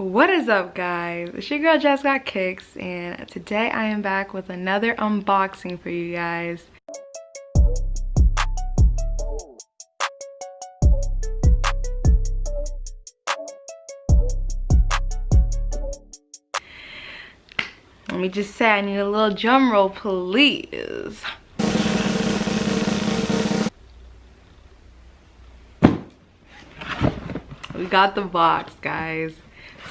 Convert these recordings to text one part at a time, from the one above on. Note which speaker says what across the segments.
Speaker 1: What is up, guys? It's your girl JazGotKicks, and today I am back with another unboxing for you guys. Let me just say, I need a little drum roll, please. We got the box, guys.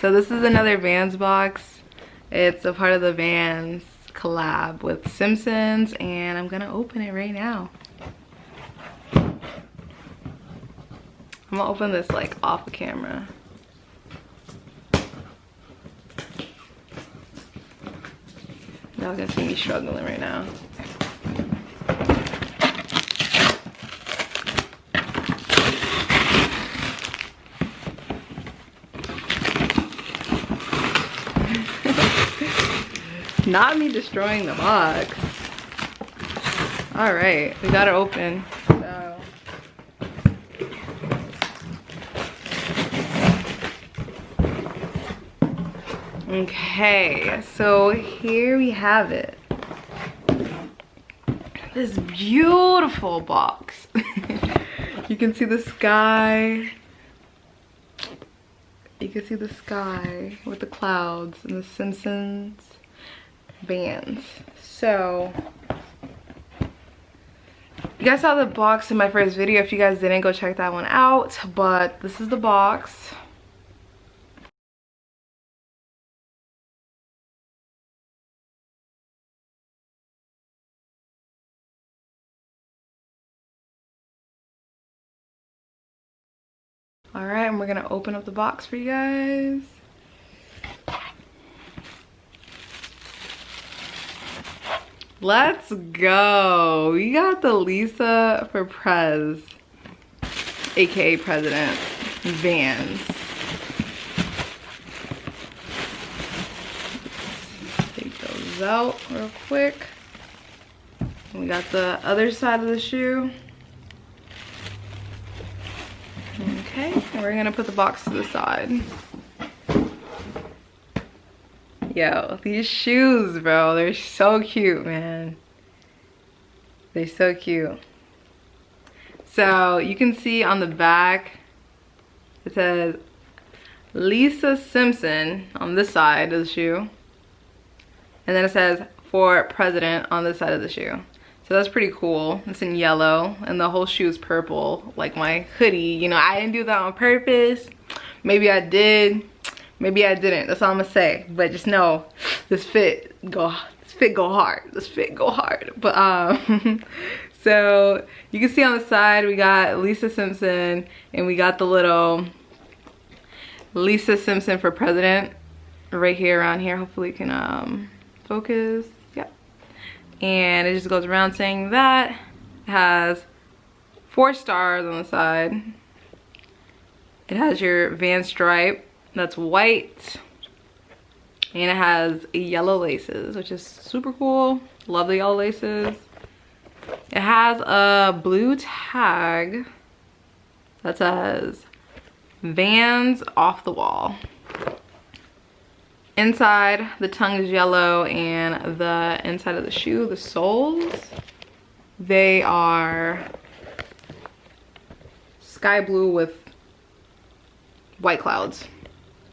Speaker 1: So this is another Vans box. It's a part of the Vans collab with Simpsons, and I'm gonna open it right now. I'm gonna open this like off the camera. Y'all gonna see me struggling right now. Not me destroying the box. All right, we got it open. So. Okay, so here we have it. This beautiful box. You can see the sky. You can see the sky with the clouds and the Simpsons. Vans. So you guys saw the box in my first video. If you guys didn't, go check that one out. But this is the box. All right, and we're gonna open up the box for you guys. Let's go. We got the Lisa for Prez, aka President Vans. Take those out real quick. And we got the other side of the shoe. Okay, and we're gonna put the box to the side. Yo, these shoes, bro, they're so cute, man. They're so cute. So you can see on the back, it says Lisa Simpson on this side of the shoe. And then it says for president on this side of the shoe. So that's pretty cool. It's in yellow and the whole shoe is purple, like my hoodie. You know, I didn't do that on purpose. Maybe I did. Maybe I didn't. That's all I'm gonna say. But just know, this fit go hard. This fit go hard. But so you can see on the side we got Lisa Simpson and we got the little Lisa Simpson for president right here around here. Hopefully you can focus. Yep. And it just goes around saying that. It has 4 stars on the side. It has your Van stripe. That's white, and it has yellow laces, which is super cool. Love the yellow laces. It has a blue tag that says Vans off the wall. Inside, the tongue is yellow, and the inside of the shoe, the soles, they are sky blue with white clouds.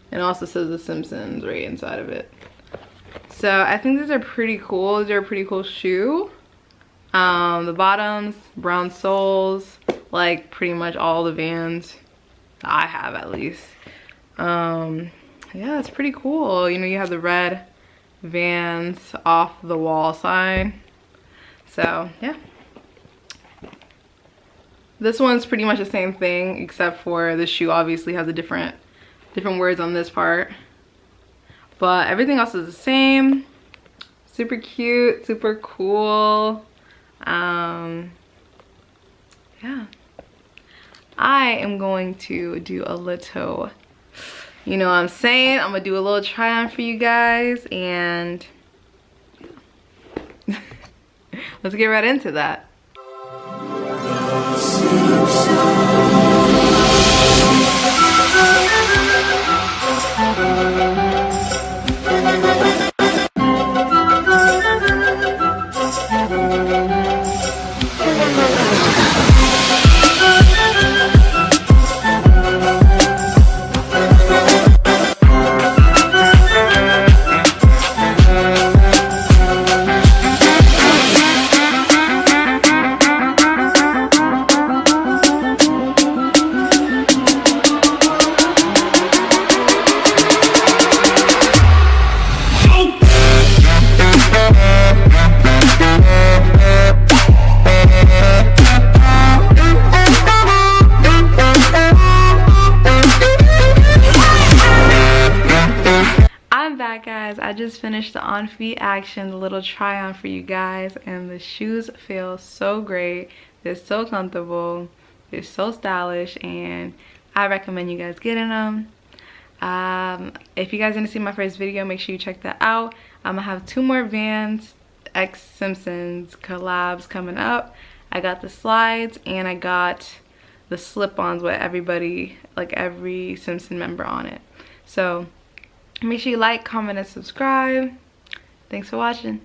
Speaker 1: And it also says the Simpsons right inside of it. So I think these are pretty cool. These are a pretty cool shoe. The bottoms, brown soles, like pretty much all the Vans I have at least. Yeah, it's pretty cool. You know, you have the red Vans off the wall sign. So yeah. This one's pretty much the same thing, except for the shoe obviously has a different words on this part, but everything else is the same. Super cute, super cool. Yeah, I am going to do a little, you know what I'm saying, I'm gonna do a little try on for you guys, and let's get right into that. Guys, I just finished the on feet action, the little try on for you guys, and the shoes feel so great. They're so comfortable, they're so stylish, and I recommend you guys getting them. If you guys didn't see my first video, make sure you check that out. I'm gonna have 2 more Vans x Simpsons collabs coming up. I got the slides and I got the slip-ons with everybody, like every Simpson member on it. So make sure you like, comment, and subscribe. Thanks for watching.